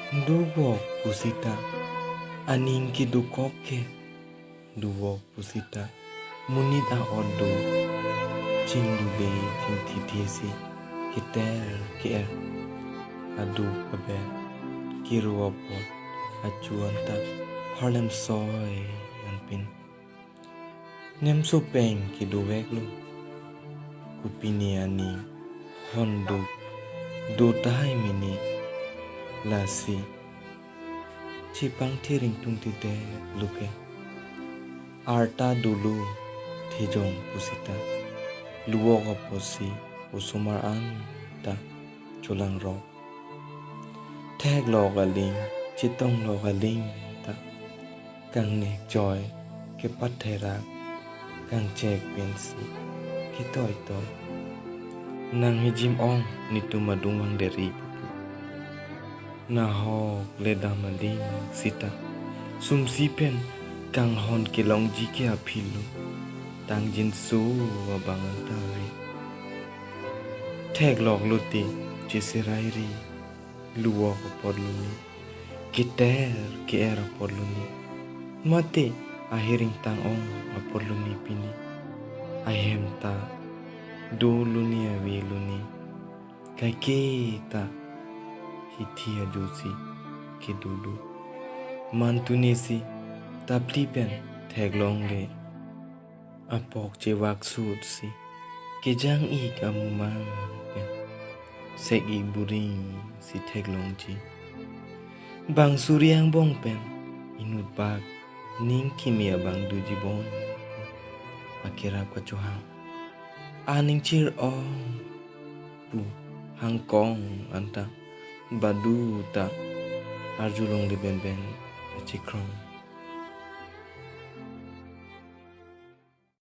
Duwok pusita aning ki dukoke duwok pusita munita odo ching dule ching titiesi kiter kier adu abe kiruopot achuanta harlem soy anpin nem so peng ki duwek lu kupini ani hondu do tai mini lasi cipang thiring tung tite luke arta dulu thejong pusita luo oposi usumar an ta chulang ro thek lo galing chitong lo galing ta kang nek joy ke pathera kang chek pensi ki toy toy nang hijim ong nitu madungwang deri na hok le damaling sita sumsi pen kang hon kilong jike apilu tang jinsu abangan tari thek lok luti chisirairi luo ko podluni kiter ki era podluni mate ahiring tang ong apodluni pini ahem ta doluni awiluni kai kita hitia dosi ke dulu mantunesi taplipen theglong le apok che wak sut si ke jang ik amumang pen sek ik buring si theglong ji bang suryang bong pen inut bak ning kimia bang duji bon akirap kacuhang aning chir ong pu hangkong anta badu ta arjulong de ben ben chikrong